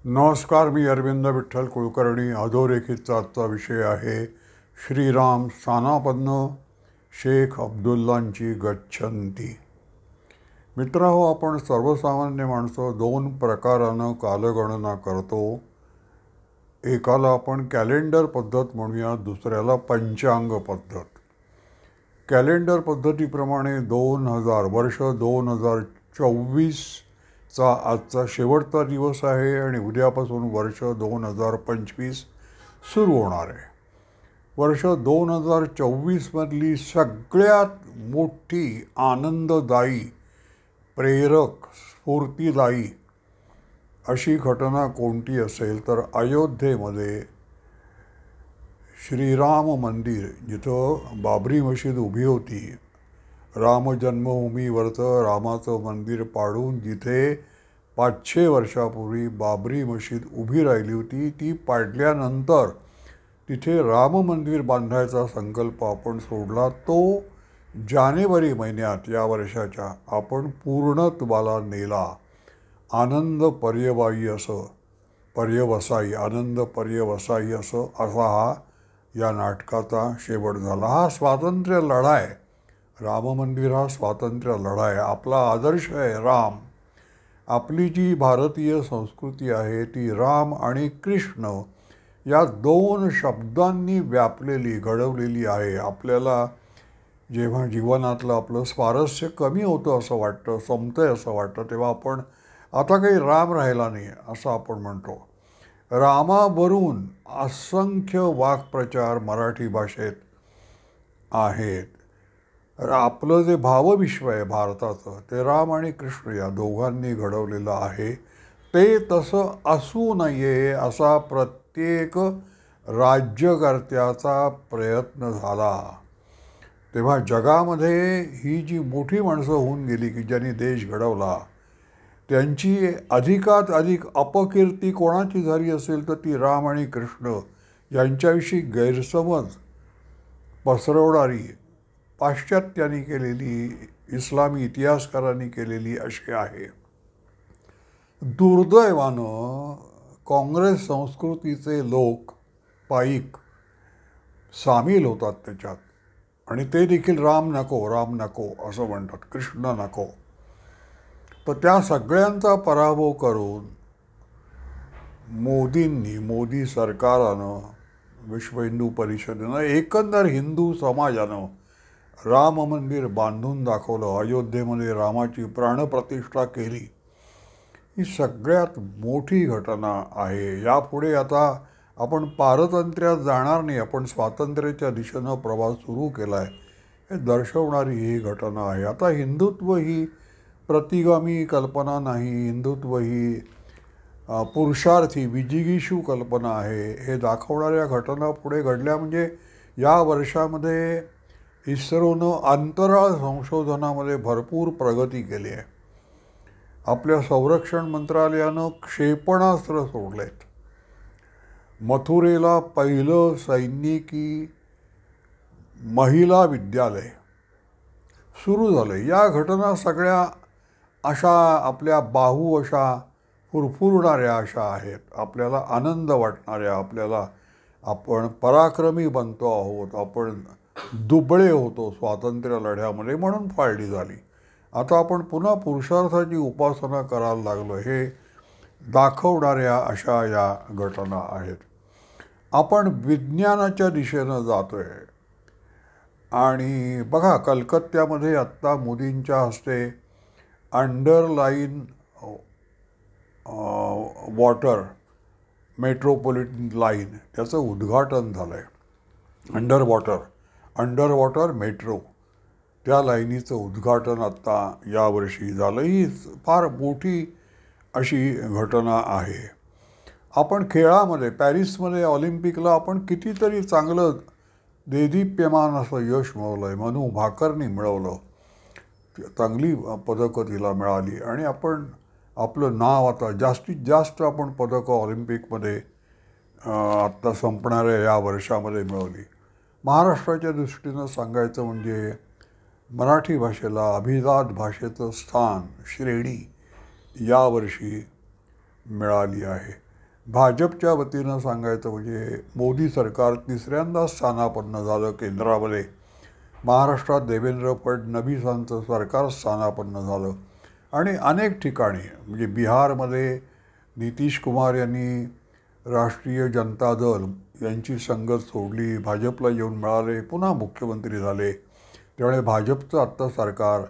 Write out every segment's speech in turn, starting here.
नमस्कार. मी अरविंद विठ्ठल कुलकर्णी. अधोरेखितचा आजचा विषय आहे श्रीराम स्थानापन्न शेख अब्दुल्लांची गच्छन्ती. मित्रहो, आपण सर्वसामान्य माणसं दोन प्रकारानं कालगणना करतो. एकाला आपण कॅलेंडर पद्धत म्हणूया, दुसऱ्याला पंचांग पद्धत. कॅलेंडर पद्धतीप्रमाणे 2024चा आजचा शेवटचा दिवस आहे आणि उद्यापासून वर्ष 2025 सुरू होणार आहे. वर्ष 2024मधली सगळ्यात मोठी आनंददायी, प्रेरक, स्फूर्तिदायी अशी घटना कोणती असेल तर अयोध्येमध्ये श्रीराम मंदिर, जिथं बाबरी मशीद उभी होती, राम जन्मभूमीवरचं रामाचं मंदिर पाडून जिथे 500 वर्षापूर्वी बाबरी मशीद उभी राहिली होती, ती पाडल्यानंतर तिथे राम मंदिर बांधायचा संकल्प आपण सोडला. तो जानेवारी महिन्यात या वर्षाच्या आपण पूर्णत्वाला नेला. आनंद पर्यवसायी असा हा या नाटकाचा शेवट झाला. हा स्वातंत्र्य लढा आहे. राम मंदिर हा स्वातंत्र्य लढा आहे. आपला आदर्श आहे राम. आपली जी भारतीय संस्कृती आहे ती राम आणि कृष्ण या दोन शब्दांनी व्यापलेली, घडवलेली आहे. आपल्याला जेव्हा जीवनातलं आपलं स्वारस्य कमी होतं असं वाटतं, संपतंय असं वाटतं, तेव्हा आपण आता काही राम राहिला नाही असं आपण म्हणतो. रामावरून असंख्य वाक्प्रचार मराठी भाषेत आहेत. आपलं जे भावविश्व आहे भारताचं, ते राम आणि कृष्ण या दोघांनी घडवलेलं आहे. ते तसं असू नये असा प्रत्येक राज्यकर्त्याचा प्रयत्न झाला. तेव्हा जगामध्ये ही जी मोठी माणसं होऊन गेली की ज्यांनी देश घडवला, त्यांची अधिकात अधिक अपकीर्ती कोणाची झाली असेल तर ती राम आणि कृष्ण यांच्याविषयी गैरसमज पसरवणारी पाश्चात्यांनी केलेली, इस्लामी इतिहासकारांनी केलेली अशी आहे. दुर्दैवानं काँग्रेस संस्कृतीचे लोक, पाईक सामील होतात त्याच्यात आणि ते देखील राम नको असं म्हणतात, कृष्ण नको. तर त्या सगळ्यांचा पराभव करून मोदी सरकारानं, विश्व हिंदू परिषदेनं, एकंदर हिंदू समाजानं राम मंदिर बांधून दाखवलं. अयोध्येमध्ये रामाची प्राणप्रतिष्ठा केली. ही सगळ्यात मोठी घटना आहे. यापुढे आता आपण पारतंत्र्यात जाणार नाही, आपण स्वातंत्र्याच्या दिशेनं प्रवास सुरू केला आहे हे दर्शवणारी ही घटना आहे. आता हिंदुत्व ही प्रतिगामी कल्पना नाही, हिंदुत्व ही पुरुषार्थी, विजिगीषू कल्पना आहे हे दाखवणाऱ्या घटना पुढे घडल्या. म्हणजे या वर्षामध्ये इस्रोनं अंतराळ संशोधनामध्ये भरपूर प्रगती केली आहे. आपल्या संरक्षण मंत्रालयानं क्षेपणास्त्र सोडलेत. मथुरेला पहिलं सैनिकी महिला विद्यालय सुरू झालं. या घटना सगळ्या अशा आपल्या बाहू अशा फुरफुरणाऱ्या अशा आहेत, आपल्याला आनंद वाटणाऱ्या, आपल्याला आपण पराक्रमी बनतो आहोत, आपण दुबळे होतो स्वातंत्र्य लढ्यामध्ये म्हणून फाळली झाली. आता आपण पुन्हा पुरुषार्थाची उपासना करायला लागलो हे दाखवणाऱ्या अशा या घटना आहेत. आपण विज्ञानाच्या दिशेनं जातोय. आणि बघा, कलकत्त्यामध्ये आत्ता मोदींच्या हस्ते अंडरलाईन वॉटर मेट्रोपॉलिटन लाईन त्याचं उद्घाटन झालं आहे. अंडर वॉटर मेट्रो त्या लाईनीचं उद्घाटन आत्ता यावर्षी झालं. ही फार मोठी अशी घटना आहे. आपण खेळामध्ये, पॅरिसमध्ये ऑलिम्पिकला आपण कितीतरी चांगलं देदीप्यमान असं यश मिळवलं आहे. मनू भाकरनी मिळवलं, चांगली पदकं तिला मिळाली आणि आपण आपलं नाव आता जास्तीत जास्त आपण पदकं ऑलिम्पिकमध्ये आत्ता संपणाऱ्या या वर्षामध्ये मिळवली. महाराष्ट्राच्या दृष्टीनं सांगायचं म्हणजे मराठी भाषेला अभिजात भाषेचं स्थान, श्रेणी यावर्षी मिळाली आहे. भाजपच्या वतीनं सांगायचं म्हणजे मोदी सरकार तिसऱ्यांदा स्थानापन्न झालं केंद्रामध्ये. महाराष्ट्रात देवेंद्र फडणवीसांचं सरकार स्थानापन्न झालं आणि अनेक ठिकाणी म्हणजे बिहारमध्ये नितीश कुमार यांनी राष्ट्रीय जनता दल यांची संगत सोडली, भाजपला येऊन मिळाले, पुन्हा मुख्यमंत्री झाले. त्यामुळे भाजपचं आत्ता सरकार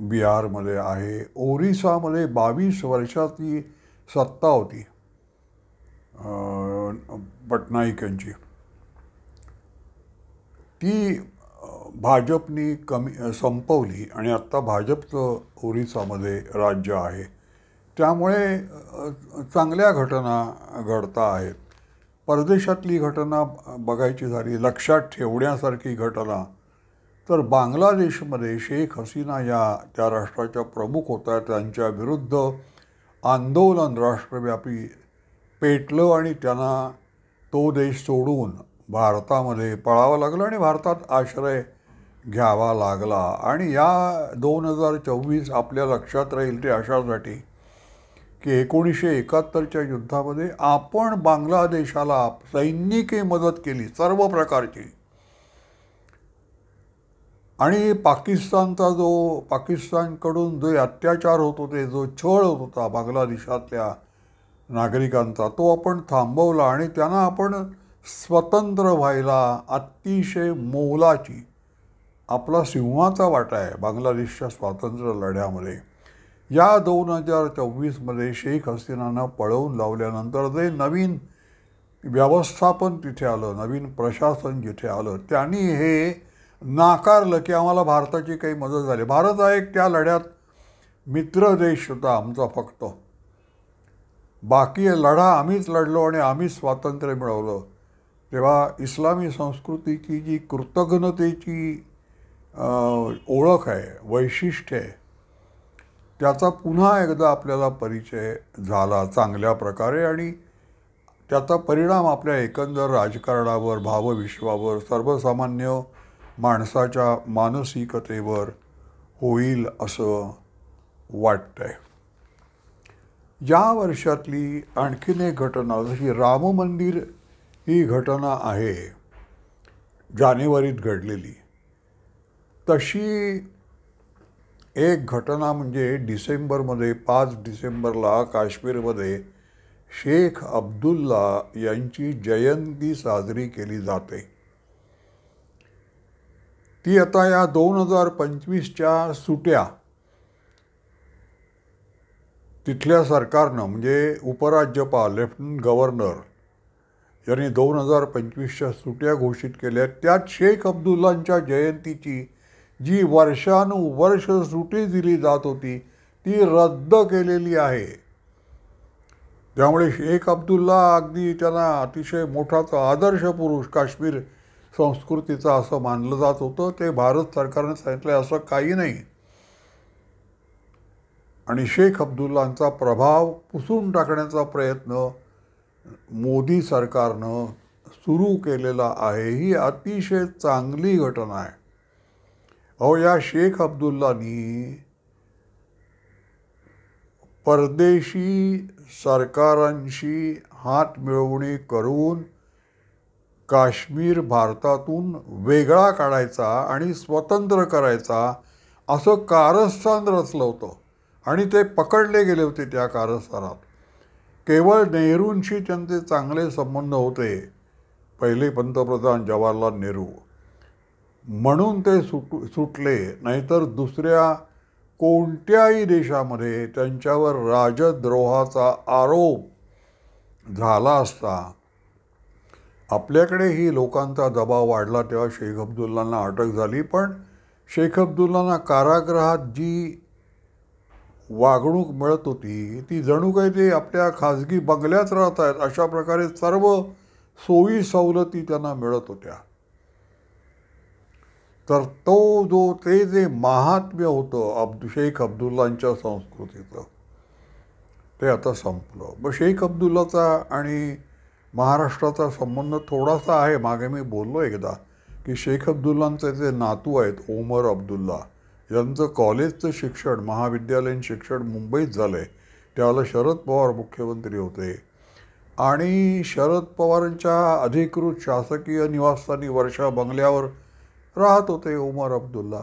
बिहारमध्ये आहे. ओरिसामध्ये 22 वर्षाची सत्ता होती पटनाईक यांची, ती भाजपनी संपवली आणि आत्ता भाजपचं ओरिसामध्ये राज्य आहे. त्यामुळे चांगल्या घटना घडता आहेत. परदेशातली घटना बघायची झाली, लक्षात ठेवण्यासारखी घटना, तर बांगलादेशमध्ये शेख हसीना या त्या राष्ट्राच्या प्रमुख होत्या. त्यांच्या विरुद्ध आंदोलन राष्ट्रव्यापी पेटलं आणि त्यांना तो देश सोडून भारतामध्ये पळावं लागलं आणि भारतात आश्रय घ्यावा लागला. आणि या 2024 आपल्या लक्षात राहील ते अशासाठी की 1971च्या युद्धामध्ये आपण बांगलादेशाला सैनिकी मदत केली सर्व प्रकारची. आणि पाकिस्तानकडून जो अत्याचार होत होते, जो छळ होत होता बांगलादेशातल्या नागरिकांचा, तो आपण थांबवला आणि त्यांना आपण स्वतंत्र व्हायला अतिशय मोलाची आपला सिंहाचा वाटा आहे बांगलादेशच्या स्वातंत्र्य लढ्यामध्ये. या 2024मध्ये शेख हसीनानं पळवून लावल्यानंतर जे नवीन व्यवस्थापन तिथे आलं, नवीन प्रशासन जिथे आलं, त्यांनी हे नाकारलं की आम्हाला भारताची काही मदत झाली. भारत हा एक त्या लढ्यात मित्र देश होता आमचा फक्त. बाकी लढा आम्हीच लढलो आणि आम्हीच स्वातंत्र्य मिळवलं. तेव्हा इस्लामी संस्कृतीची जी कृतज्ञतेची ओळख आहे, वैशिष्ट्य आहे, त्याचा पुन्हा एकदा आपल्याला परिचय झाला चांगल्या प्रकारे. आणि त्याचा परिणाम आपल्या एकंदर राजकारणावर, भावविश्वावर, सर्वसामान्य माणसाच्या मानसिकतेवर होईल असं वाटतंय. या वर्षातली आणखीन एक घटना, जशी राम मंदिर ही घटना आहे जानेवारीत घडलेली, तशी एक घटना म्हणजे डिसेंबरमध्ये 5 डिसेंबरला काश्मीरमध्ये शेख अब्दुल्ला यांची जयंती साजरी केली जाते. ती आता या 2025च्या सुट्या तिथल्या सरकारनं म्हणजे उपराज्यपाल, लेफ्टनंट गव्हर्नर यांनी 2025च्या सुट्या घोषित केल्या. त्यात शेख अब्दुल्लांच्या जयंतीची जी वर्षानुवर्ष सुट्टी दिली जात होती ती रद्द केलेली आहे. त्यामुळे शेख अब्दुल्ला अगदी त्यांना अतिशय मोठाचा आदर्श पुरुष काश्मीर संस्कृतीचा असं मानलं जात होतं. ते भारत सरकारने सांगितलं असं काही नाही. आणि शेख अब्दुल्लांचा प्रभाव पुसून टाकण्याचा प्रयत्न मोदी सरकारनं सुरू केलेला आहे. ही अतिशय चांगली घटना आहे. या शेख अब्दुल्लांनी परदेशी सरकारांशी हात मिळवणी करून काश्मीर भारतातून वेगळा काढायचा आणि स्वतंत्र करायचा असं कारस्थान रचलं होतं आणि ते पकडले गेले होते त्या कारस्थानात. केवळ नेहरूंशी त्यांचे चांगले संबंध होते, पहिले पंतप्रधान जवाहरलाल नेहरू, म्हणून ते सुटले. नाहीतर दुसऱ्या कोणत्याही देशामध्ये त्यांच्यावर राजद्रोहाचा आरोप झाला असता. आपल्याकडेही लोकांचा दबाव वाढला तेव्हा शेख अब्दुल्लांना अटक झाली. पण शेख अब्दुल्लांना कारागृहात जी वागणूक मिळत होती ती जणू काही ते आपल्या खाजगी बंगल्यात राहत आहेत अशा प्रकारे सर्व सोयी सवलती त्यांना मिळत होत्या. तर ते जे महात्म्य होतं शेख अब्दुल्लांच्या संस्कृतीचं ते आता संपलं. मग शेख अब्दुल्लाचा आणि महाराष्ट्राचा संबंध थोडासा आहे. मागे मी बोललो एकदा की शेख अब्दुल्लांचे जे नातू आहेत ओमर अब्दुल्ला यांचं कॉलेजचं शिक्षण, महाविद्यालयीन शिक्षण मुंबईत झालं आहे. त्यावेळेला शरद पवार मुख्यमंत्री होते आणि शरद पवारांच्या अधिकृत शासकीय निवासस्थानी वर्षा बंगल्यावर राहत होते उमर अब्दुल्ला.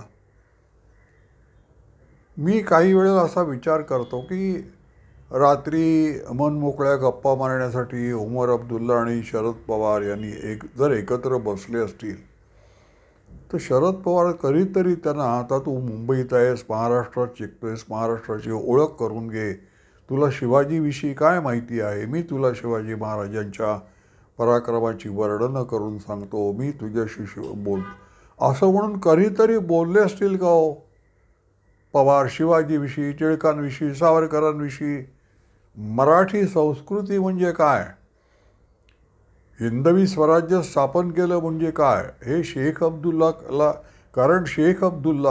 मी काही वेळेला असा विचार करतो की रात्री मनमोकळ्या गप्पा मारण्यासाठी उमर अब्दुल्ला आणि शरद पवार यांनी जर एकत्र बसले असतील तर शरद पवार कधीतरी त्यांना, आता तू मुंबईत आहेस, महाराष्ट्रात शिकतोयस, महाराष्ट्राची ओळख करून घे, तुला शिवाजीविषयी काय माहिती आहे, मी तुला शिवाजी महाराजांच्या पराक्रमाची वर्णनं करून सांगतो, मी तुझ्याशी बोलतो, असं म्हणून कधीतरी बोलले असतील का हो पवार शिवाजीविषयी, टिळकांविषयी, सावरकरांविषयी? मराठी संस्कृती म्हणजे काय, हिंदवी स्वराज्य स्थापन केलं म्हणजे काय, हे शेख अब्दुल्लाला, कारण शेख अब्दुल्ला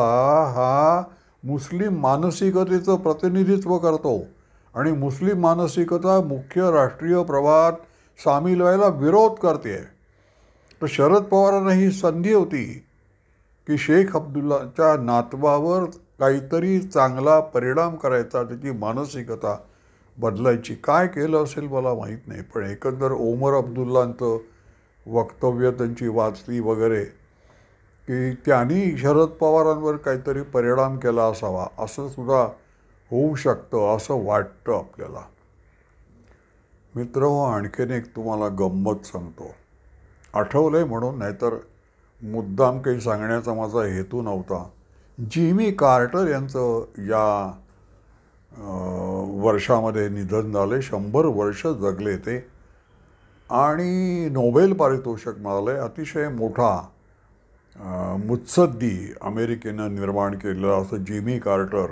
हा मुस्लिम मानसिकतेचं प्रतिनिधित्व करतो आणि मुस्लिम मानसिकता मुख्य राष्ट्रीय प्रवाहात सामील व्हायला विरोध करते. तर शरद पवारांना ही संधी होती की शेख अब्दुल्लाच्या नातवावर काहीतरी चांगला परिणाम करायचा, त्याची मानसिकता बदलायची. काय केलं असेल मला माहीत नाही, पण एकंदर ओमर अब्दुल्लांचं वक्तव्य त्यांची वाचली वगैरे की त्यांनी शरद पवारांवर काहीतरी परिणाम केला असावा, असं सुद्धा होऊ शकतं असं वाटतं आपल्याला. मित्र, आणखीन एक तुम्हाला गंमत सांगतो, आठवलंय म्हणून, नाहीतर मुद्दाम काही सांगण्याचा माझा हेतू नव्हता. जिमी कार्टर यांचं या वर्षामध्ये निधन झाले. 100 वर्ष जगले ते आणि नोबेल पारितोषिक मिळाले. अतिशय मोठा मुत्सद्दी अमेरिकेनं निर्माण केलेलं असं जिमी कार्टर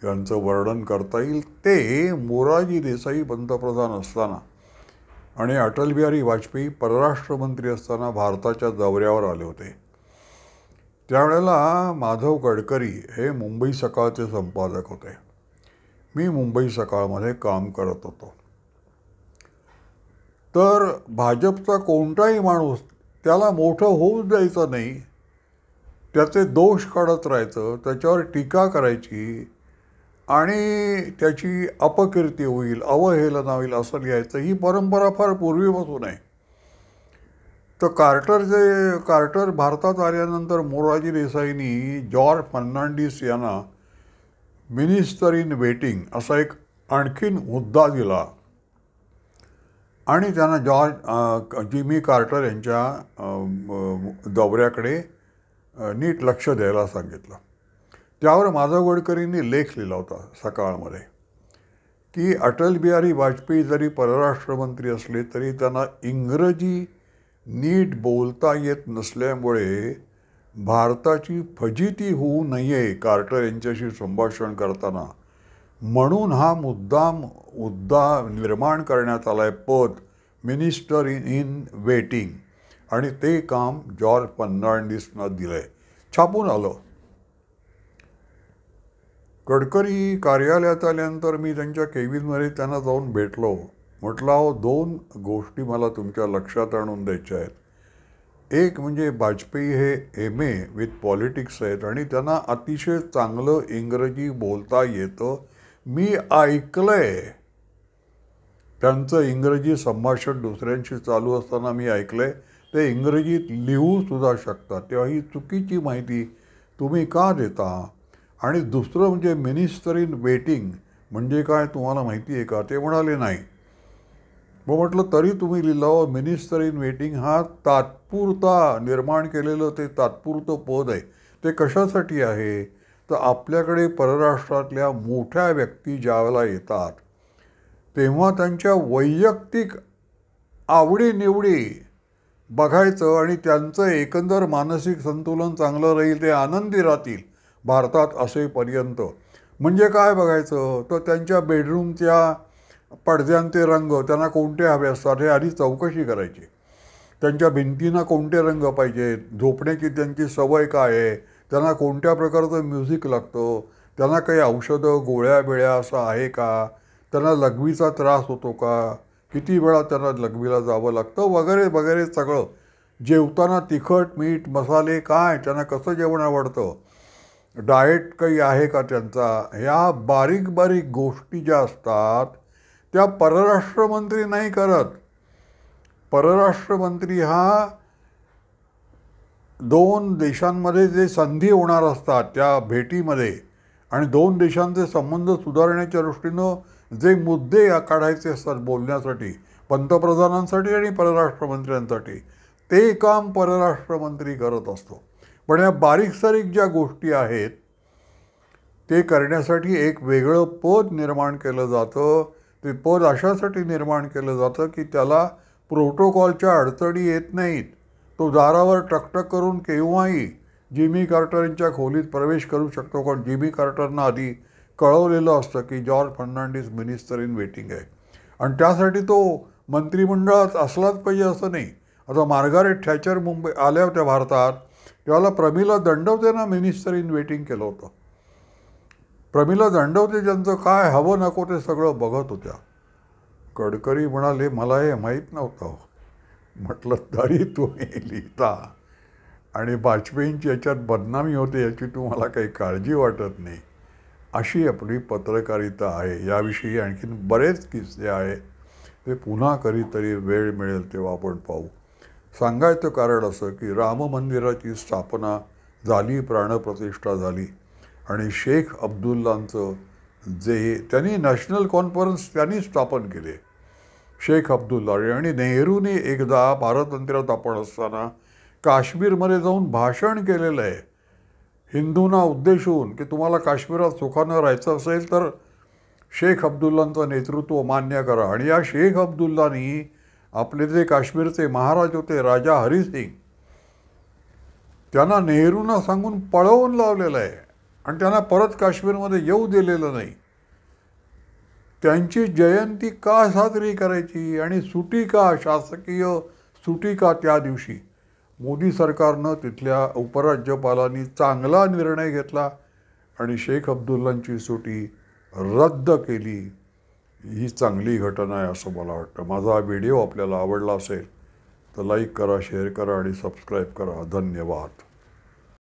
यांचं वर्णन करता येईल. ते मोरारजी देसाई पंतप्रधान असताना आणि अटल बिहारी वाजपेयी परराष्ट्रमंत्री असताना भारताच्या दौऱ्यावर आले होते. त्यावेळेला माधव गडकरी हे मुंबई सकाळचे संपादक होते. मी मुंबई सकाळमध्ये काम करत होतो. तर भाजपचा कोणताही माणूस त्याला मोठं होऊच द्यायचं नाही, त्याचे दोष काढत राहायचं, त्याच्यावर टीका करायची आणि त्याची अपकीर्ती होईल, अवहेलना होईल असं लिहायचं. ही परंपरा फार पूर्वीपासून आहे. तर कार्टर भारतात आल्यानंतर मोरारजी देसाईंनी जॉर्ज फर्नांडिस यांना मिनिस्टर इन वेटिंग असा एक आणखीन हुद्दा दिला आणि त्यांना जिमी कार्टर यांच्या दौऱ्याकडे नीट लक्ष द्यायला सांगितलं. त्यावर माधव गडकरींनी लेख लिहिला होता सकाळमध्ये की अटल बिहारी वाजपेयी जरी परराष्ट्रमंत्री असले तरी त्यांना इंग्रजी नीट बोलता येत नसल्यामुळे भारताची फजिती होऊ नये कार्टर यांच्याशी संभाषण करताना, म्हणून हा मुद्दा निर्माण करण्यात आला आहे, पद मिनिस्टर इन वेटिंग, आणि ते काम जॉर्ज फर्नांडिसना दिलं आहे. छापून आलं. गडकरी कार्यालयात आल्यानंतर मी त्यांच्या केबिनमध्ये त्यांना जाऊन भेटलो. म्हटलं, अहो 2 गोष्टी मला तुमच्या लक्षात आणून द्यायच्या आहेत. एक म्हणजे वाजपेयी हे MA विथ पॉलिटिक्स आहेत आणि त्यांना अतिशय चांगलं इंग्रजी बोलता येतं. मी ऐकलंय त्यांचं इंग्रजी संभाषण दुसऱ्यांशी चालू असताना मी ऐकलंय. ते इंग्रजीत लिहूसुद्धा शकतात. तेव्हा ही चुकीची माहिती तुम्ही का देता? आणि दुसरं म्हणजे मिनिस्टर इन वेटिंग म्हणजे काय तुम्हाला माहिती आहे का? ते म्हणाले नाही. मग म्हटलं तरी तुम्ही लिहिलं मिनिस्टर इन वेटिंग हा तात्पुरता निर्माण केलेलं ते तात्पुरतं पद आहे. ते कशासाठी आहे? तर आपल्याकडे परराष्ट्रातल्या मोठ्या व्यक्ती ज्यावेळेला येतात तेव्हा त्यांच्या वैयक्तिक आवडीनिवडी बघायचं आणि त्यांचं एकंदर मानसिक संतुलन चांगलं राहील, ते आनंदी राहतील भारतात असेपर्यंत. म्हणजे काय बघायचं? तर त्यांच्या बेडरूमच्या पडद्यांचे रंग त्यांना कोणते हवे असतात हे आधी चौकशी करायची. त्यांच्या भिंतींना कोणते रंग पाहिजेत, झोपण्याची त्यांची सवय काय आहे, त्यांना कोणत्या प्रकारचं म्युझिक लागतं, त्यांना काही औषधं गोळ्या बिळ्या असं आहे का, त्यांना लघवीचा त्रास होतो का, किती वेळा त्यांना लघवीला जावं लागतं वगैरे वगैरे सगळं. जेवताना तिखट मीठ मसाले काय, त्यांना कसं जेवण आवडतं, डाएट काही आहे का त्यांचा, ह्या बारीक बारीक गोष्टी ज्या असतात त्या परराष्ट्रमंत्री नाही करत. परराष्ट्रमंत्री हा 2 देशांमध्ये जे संधी होणार असतात त्या भेटीमध्ये आणि 2 देशांचे संबंध सुधारण्याच्या दृष्टीनं जे मुद्दे काढायचे असतात बोलण्यासाठी, पंतप्रधानांसाठी आणि परराष्ट्रमंत्र्यांसाठी, ते काम परराष्ट्रमंत्री करत असतो. पण या बारीक सारीक ज्या गोष्टी आहेत ते करण्यासाठी एक वेगळं पद निर्माण केलं जातं. ते पद अशासाठी निर्माण केलं जातं की त्याला प्रोटोकॉलच्या अडचणी येत नाहीत. तो दारावर टकटक करून केव्हाही जिमी कार्टरच्या खोलीत प्रवेश करू शकतो. कारण जिमी कार्टरनं आधी कळवलेलं असतं की George Fernandes minister in waiting आहे आणि त्यासाठी तो मंत्रिमंडळात असलाच पाहिजे असं नाही. आता मार्गारेट थॅचर मुंबई आल्या होत्या भारतात, तेव्हा प्रमिला दंडवतेनं मिनिस्टर इन वेटिंग केलं होतं. प्रमिला दंडवते ज्यांचं काय हवं नको ते सगळं बघत होत्या. गडकरी म्हणाले मला हे माहीत नव्हतं. म्हटलं तरी तुम्ही लिहिता आणि वाजपेयींची याच्यात बदनामी होते याची तुम्हाला काही काळजी वाटत नाही. अशी आपली पत्रकारिता आहे. याविषयी आणखीन बरेच किस्से आहे, ते पुन्हा कधीतरी वेळ मिळेल तेव्हा आपण पाहू. सांगायचं कारण असं की राम मंदिराची स्थापना झाली, प्राणप्रतिष्ठा झाली आणि शेख अब्दुल्लांचं जे त्यांनी नॅशनल कॉन्फरन्स त्यांनी स्थापन केले, शेख अब्दुल्ला. आणि नेहरूने एकदा पारतंत्र्यात आपण असताना काश्मीरमध्ये जाऊन भाषण केलेलं आहे हिंदूंना उद्देशून की तुम्हाला काश्मीरात सुखानं राहायचं असेल तर शेख अब्दुल्लांचं नेतृत्व मान्य करा. आणि या शेख अब्दुल्लानी आपले जे काश्मीरचे महाराज होते राजा हरिसिंग, त्यांना नेहरूंना सांगून पळवून लावलेलं आहे आणि त्यांना परत काश्मीरमध्ये येऊ दिलेलं नाही. त्यांची जयंती का साजरी करायची आणि सुटी का, शासकीय सुटी का त्या दिवशी? मोदी सरकारनं तिथल्या उपराज्यपालांनी चांगला निर्णय घेतला आणि शेख अब्दुल्लांची सुटी रद्द केली. ही चांगली घटना आहे असं मला वाटतं. माझा हा व्हिडिओ आपल्याला आवडला असेल तर लाईक करा, शेअर करा आणि सबस्क्राईब करा. धन्यवाद.